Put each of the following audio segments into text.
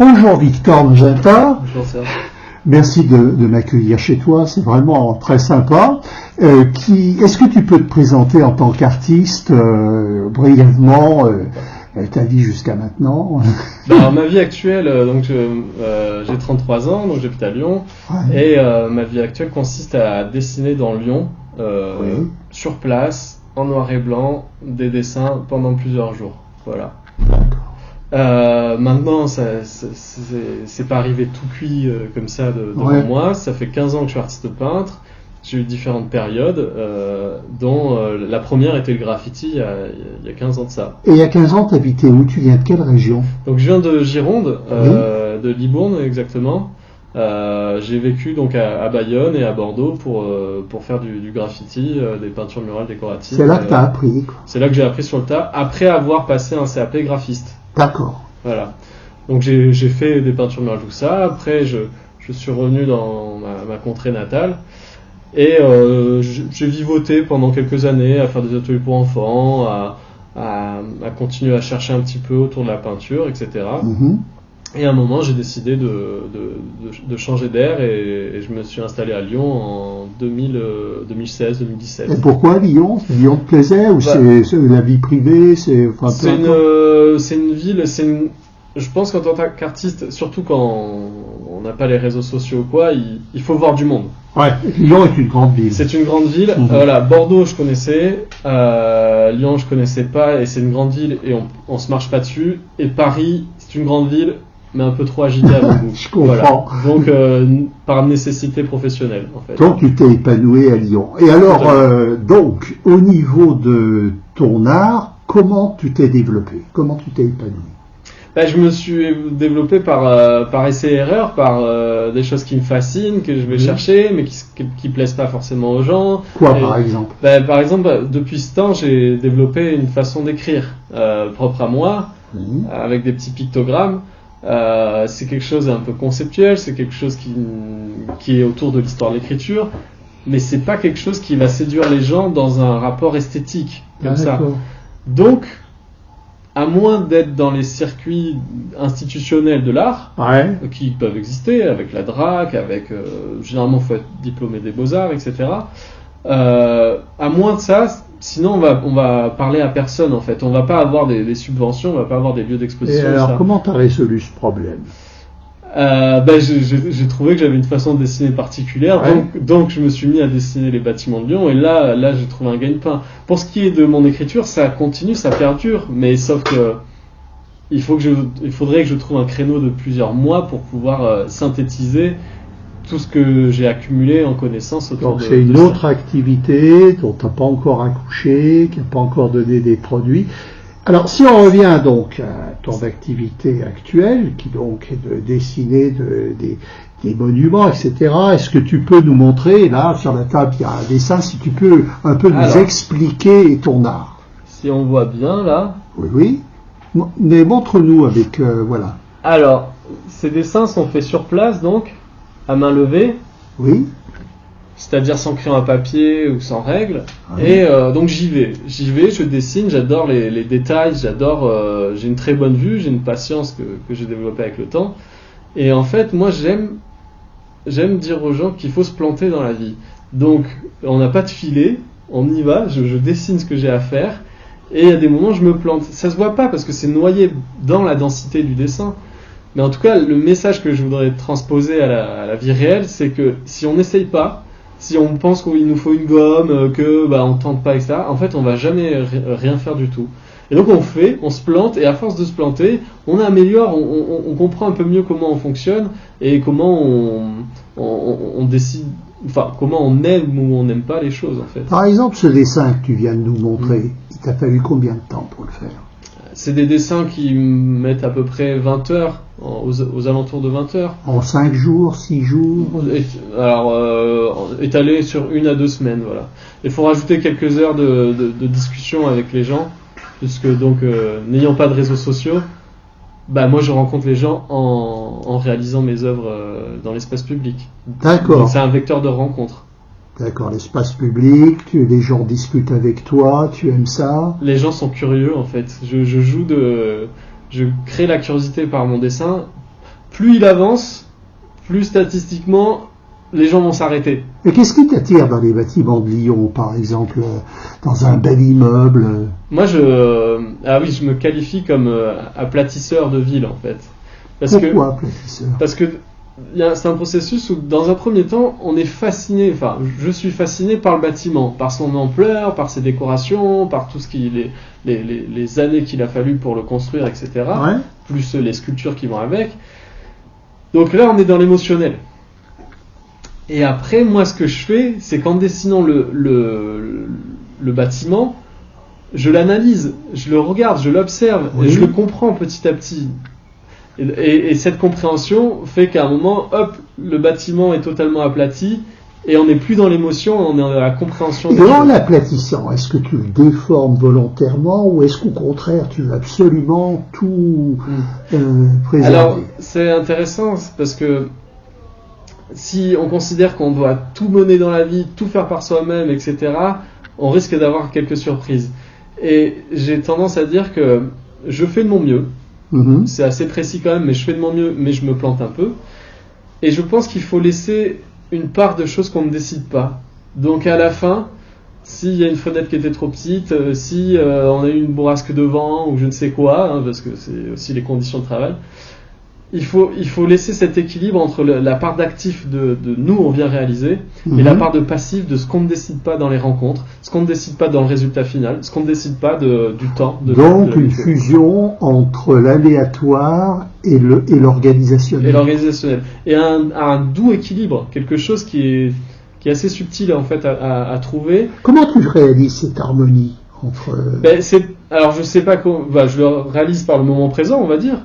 Bonjour Victor Magenta. Bonjour Serge. Merci de m'accueillir chez toi, c'est vraiment très sympa. Est-ce que tu peux te présenter en tant qu'artiste brièvement ta vie jusqu'à maintenant? Alors, ma vie actuelle, j'ai 33 ans, donc j'habite à Lyon, ouais. Et ma vie actuelle consiste à dessiner dans Lyon, oui. Sur place, en noir et blanc, des dessins pendant plusieurs jours. Voilà. Maintenant, c'est pas arrivé tout cuit comme ça devant moi. Ça fait 15 ans que je suis artiste peintre. J'ai eu différentes périodes, dont la première était le graffiti il y a 15 ans de ça. Et il y a 15 ans, tu habitais où? Tu viens de quelle région? Donc je viens de Gironde, de Libourne exactement. J'ai vécu donc à Bayonne et à Bordeaux pour faire du graffiti, des peintures murales décoratives. C'est là que tu as appris, quoi. C'est là que j'ai appris sur le tas, après avoir passé un CAP graphiste. D'accord. Voilà. Donc j'ai fait des peintures murales, tout ça. Après, je suis revenu dans ma contrée natale. Et j'ai vivoté pendant quelques années à faire des ateliers pour enfants, à continuer à chercher un petit peu autour de la peinture, etc. Mm-hmm. Et à un moment, j'ai décidé de changer d'air et je me suis installé à Lyon en 2016-2017. Et pourquoi Lyon? Lyon te plaisait ou c'est la vie privée? C'est une ville, je pense qu'en tant qu'artiste, surtout quand on n'a pas les réseaux sociaux ou quoi, il faut voir du monde. Ouais, Lyon est une grande ville. C'est une grande ville. Mm-hmm. Voilà, Bordeaux je connaissais, Lyon je connaissais pas et c'est une grande ville et on se marche pas dessus. Et Paris, c'est une grande ville mais un peu trop agité à mon goût. Je comprends. Voilà. Donc par nécessité professionnelle en fait. Donc tu t'es épanoui à Lyon. Et alors donc au niveau de ton art, comment tu t'es développé? Comment tu t'es épanoui? Je me suis développé par essai-erreur, par des choses qui me fascinent, que je vais chercher, mais qui plaisent pas forcément aux gens. Quoi, par exemple? Par exemple, depuis ce temps, j'ai développé une façon d'écrire propre à moi, avec des petits pictogrammes. C'est quelque chose un peu conceptuel, c'est quelque chose qui est autour de l'histoire de l'écriture, mais c'est pas quelque chose qui va séduire les gens dans un rapport esthétique, comme ça. Donc, à moins d'être dans les circuits institutionnels de l'art, qui peuvent exister, avec la DRAC, généralement il faut être diplômé des Beaux-Arts, etc. À moins de ça, sinon on va parler à personne en fait. On va pas avoir des subventions, on va pas avoir des lieux d'exposition. Et alors comment tu as résolu ce problème? J'ai trouvé que j'avais une façon de dessiner particulière, donc je me suis mis à dessiner les bâtiments de Lyon et là j'ai trouvé un gagne-pain. Pour ce qui est de mon écriture, ça continue, ça perdure, mais sauf que il faudrait que je trouve un créneau de plusieurs mois pour pouvoir synthétiser tout ce que j'ai accumulé en connaissances autour de ça. Donc c'est une autre activité dont tu n'as pas encore accouché, qui n'a pas encore donné des produits. Alors, si on revient donc à ton activité actuelle, qui donc est de dessiner des monuments, etc., est-ce que tu peux nous montrer, là, sur la table, il y a un dessin, si tu peux un peu nous expliquer ton art? Si on voit bien, là. Oui. Mais montre-nous avec, voilà. Alors, ces dessins sont faits sur place, donc, à main levée. Oui. C'est-à-dire sans crayon à papier ou sans règle. Et donc j'y vais, je dessine, j'adore les détails, j'ai une très bonne vue, j'ai une patience que j'ai développée avec le temps. Et en fait, moi j'aime dire aux gens qu'il faut se planter dans la vie. Donc on n'a pas de filet, on y va, je dessine ce que j'ai à faire, et il y a des moments je me plante. Ça se voit pas parce que c'est noyé dans la densité du dessin. Mais en tout cas, le message que je voudrais transposer à la vie réelle, c'est que si on n'essaye pas, si on pense qu'il nous faut une gomme, on tente pas, etc., en fait, on va jamais rien faire du tout. Et donc on se plante, et à force de se planter, on améliore, on comprend un peu mieux comment on fonctionne, et comment on décide, enfin, comment on aime ou on n'aime pas les choses, en fait. Par exemple, ce dessin que tu viens de nous montrer, il t'a fallu combien de temps pour le faire? C'est des dessins qui mettent à peu près 20 heures, aux alentours de 20 heures. En 5 jours, 6 jours? Alors, étalé sur 1 à 2 semaines, voilà. Il faut rajouter quelques heures de discussion avec les gens, puisque donc, n'ayant pas de réseaux sociaux, moi je rencontre les gens en réalisant mes œuvres dans l'espace public. D'accord. Donc, c'est un vecteur de rencontre. D'accord, l'espace public, les gens discutent avec toi, tu aimes ça? Les gens sont curieux en fait. Je crée la curiosité par mon dessin. plus il avance, plus statistiquement les gens vont s'arrêter. Et qu'est-ce qui t'attire dans les bâtiments de Lyon, par exemple, dans un bel immeuble? Moi, je me qualifie comme aplatisseur de ville, en fait. Pourquoi aplatisseur? Parce que c'est un processus où, dans un premier temps, on est fasciné, enfin, je suis fasciné par le bâtiment, par son ampleur, par ses décorations, par tout ce les années qu'il a fallu pour le construire, etc. Ouais. Plus les sculptures qui vont avec. Donc là, on est dans l'émotionnel. Et après, moi, ce que je fais, c'est qu'en dessinant le bâtiment, je l'analyse, je le regarde, je l'observe, oui. Et je le comprends petit à petit. Et cette compréhension fait qu'à un moment, hop, le bâtiment est totalement aplati, et on n'est plus dans l'émotion, on est dans la compréhension. Et en l'aplatissant, est-ce que tu le déformes volontairement, ou est-ce qu'au contraire, tu veux absolument tout préserver? Alors, c'est intéressant, parce que si on considère qu'on doit tout mener dans la vie, tout faire par soi-même, etc., on risque d'avoir quelques surprises. Et j'ai tendance à dire que je fais de mon mieux. Mm-hmm. C'est assez précis quand même, mais je fais de mon mieux, mais je me plante un peu. Et je pense qu'il faut laisser une part de choses qu'on ne décide pas. Donc à la fin, s'il y a une fenêtre qui était trop petite, si on a eu une bourrasque de vent ou je ne sais quoi, parce que c'est aussi les conditions de travail, il faut laisser cet équilibre entre la part d'actif de nous, on vient réaliser, et la part de passif de ce qu'on ne décide pas dans les rencontres, ce qu'on ne décide pas dans le résultat final, ce qu'on ne décide pas du temps. Donc une fusion entre l'aléatoire et l'organisationnel. Et l'organisationnel. Et un doux équilibre, quelque chose qui est assez subtil en fait à trouver. Comment tu réalises cette harmonie entre... Alors je sais pas comment... je le réalise par le moment présent, on va dire.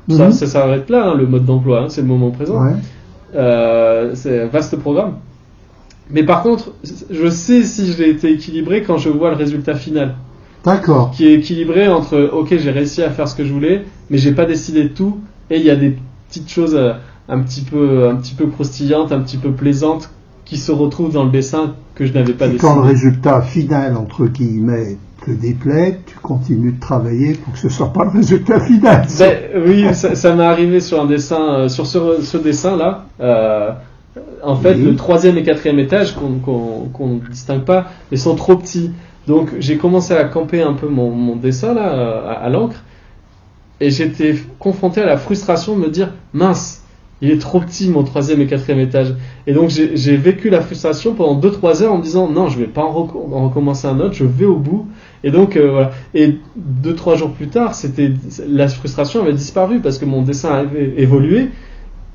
Ça s'arrête là, le mode d'emploi, c'est le moment présent. Ouais. C'est un vaste programme. Mais par contre, je sais si j'ai été équilibré quand je vois le résultat final. D'accord. Qui est équilibré entre, ok, j'ai réussi à faire ce que je voulais, mais j'ai pas décidé de tout, et il y a des petites choses un petit peu croustillantes, un petit peu plaisantes, qui se retrouvent dans le dessin que je n'avais pas décidé. Quand le résultat final, entre guillemets, te déplaît, tu continues de travailler pour que ce soit pas le résultat final. Oui, ça m'est arrivé sur un dessin, sur ce dessin-là. En fait, le 3e et 4e étage qu'on ne distingue pas, ils sont trop petits. Donc, j'ai commencé à camper un peu mon dessin là à l'encre, et j'étais confronté à la frustration de me dire mince. Il est trop petit mon 3e et 4e étage. Et donc j'ai vécu la frustration pendant 2-3 heures en me disant non, je vais pas en recommencer un autre, je vais au bout. Et donc voilà. Et 2-3 jours plus tard, la frustration avait disparu parce que mon dessin avait évolué,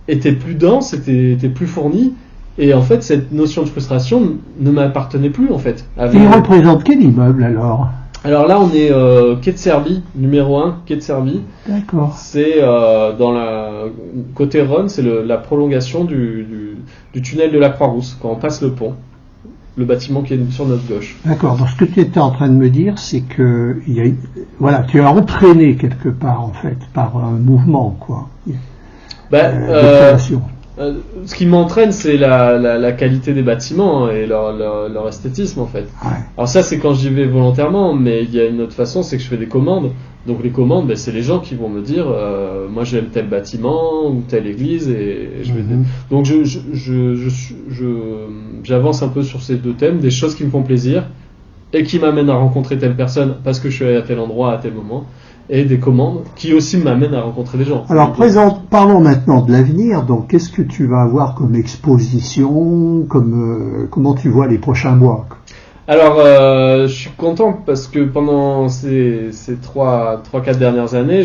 était plus dense, était plus fourni. Et en fait, cette notion de frustration ne m'appartenait plus en fait. Il représente quel immeuble alors ? Alors là, on est quai de Serbie, numéro 1, quai de Serbie. D'accord. C'est dans côté Rhône, c'est la prolongation du tunnel de la Croix-Rousse, quand on passe le pont, le bâtiment qui est sur notre gauche. D'accord. Donc ce que tu étais en train de me dire, c'est que tu as entraîné quelque part en fait par un mouvement, quoi. Ce qui m'entraîne, c'est la qualité des bâtiments et leur esthétisme en fait. Ouais. Alors ça, c'est quand j'y vais volontairement, mais il y a une autre façon, c'est que je fais des commandes. Donc les commandes, c'est les gens qui vont me dire, moi j'aime tel bâtiment ou telle église et je vais. Donc j'avance un peu sur ces deux thèmes, des choses qui me font plaisir et qui m'amènent à rencontrer telle personne parce que je suis allé à tel endroit à tel moment. Et des commandes qui aussi m'amènent à rencontrer des gens. Alors, parlons maintenant de l'avenir. Donc, qu'est-ce que tu vas avoir comme exposition, comment tu vois les prochains mois ? Alors, je suis content parce que pendant ces 3-4 dernières années,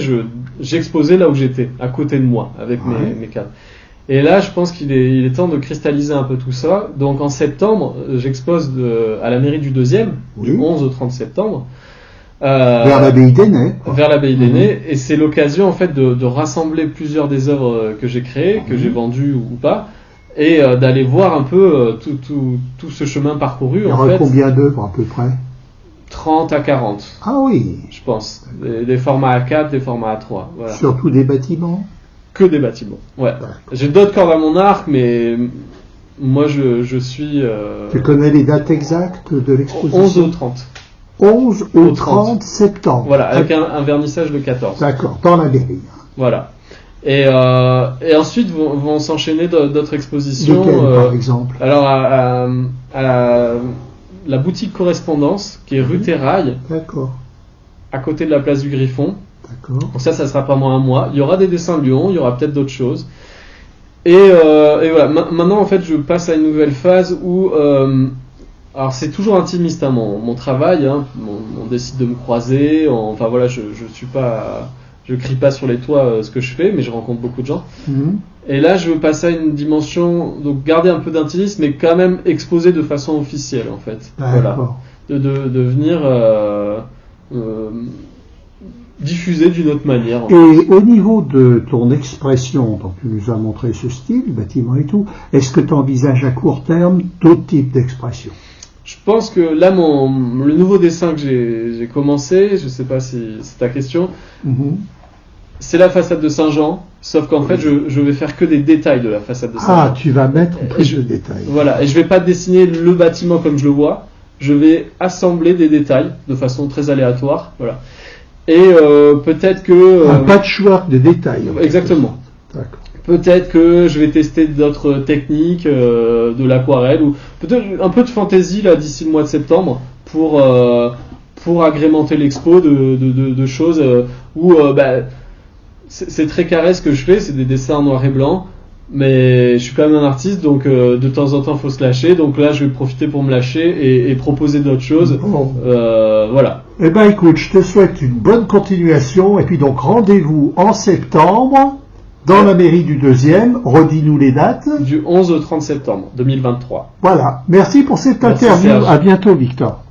j'exposais là où j'étais, à côté de moi, avec mes cadres. Et là, je pense qu'il est temps de cristalliser un peu tout ça. Donc, en septembre, j'expose à la mairie du 2e, du 11 au 30 septembre. Vers l'abbaye d'Ainay. Vers l'abbaye d'Ainay, et c'est l'occasion en fait de rassembler plusieurs des œuvres que j'ai créées, que j'ai vendues ou pas, et d'aller voir un peu tout ce chemin parcouru. Il y aura combien d'œuvres à peu près ? 30 à 40. Ah oui. Je pense. Des formats A4, des formats A3. Voilà. Surtout des bâtiments ? Que des bâtiments, ouais. J'ai d'autres cordes à mon arc, mais moi je suis... Tu connais les dates exactes de l'exposition ? 11 au 30. 11 au 30 septembre. Voilà, avec un vernissage le 14. D'accord, dans la mairie. Voilà. Et ensuite vont s'enchaîner d'autres expositions. Lesquelles, par exemple? Alors à la boutique Correspondance, qui est rue Terrail, D'accord. à côté de la place du Griffon. D'accord. Donc ça sera pendant un mois. Il y aura des dessins de Lyon, il y aura peut-être d'autres choses. Et voilà, maintenant en fait je passe à une nouvelle phase où alors c'est toujours intimiste hein, mon travail, hein. On décide de me croiser, enfin voilà, je crie pas sur les toits ce que je fais, mais je rencontre beaucoup de gens. Et là je veux passer à une dimension, donc garder un peu d'intimisme, mais quand même exposer de façon officielle en fait. Voilà, de venir diffuser d'une autre manière. Et au niveau de ton expression, donc tu nous as montré ce style, bâtiment et tout, est-ce que tu envisages à court terme d'autres types d'expressions? Je pense que là, le nouveau dessin que j'ai commencé, je sais pas si c'est ta question, c'est la façade de Saint-Jean, sauf qu'en fait, je vais faire que des détails de la façade de Saint-Jean. Ah, tu vas mettre plus de détails. Voilà, et je vais pas dessiner le bâtiment comme je le vois, je vais assembler des détails de façon très aléatoire, voilà. Et peut-être que... un patchwork de détails. Exactement. D'accord. Peut-être que je vais tester d'autres techniques, de l'aquarelle, ou peut-être un peu de fantaisie là d'ici le mois de septembre pour agrémenter l'expo de choses où c'est très carré ce que je fais, c'est des dessins en noir et blanc, mais je suis quand même un artiste, donc de temps en temps faut se lâcher, donc là je vais profiter pour me lâcher et proposer d'autres choses. Voilà. Eh ben écoute, je te souhaite une bonne continuation, et puis donc rendez-vous en septembre dans la mairie du 2e, redis-nous les dates. Du 11 au 30 septembre 2023. Voilà, merci pour cette interview, à bientôt Victor.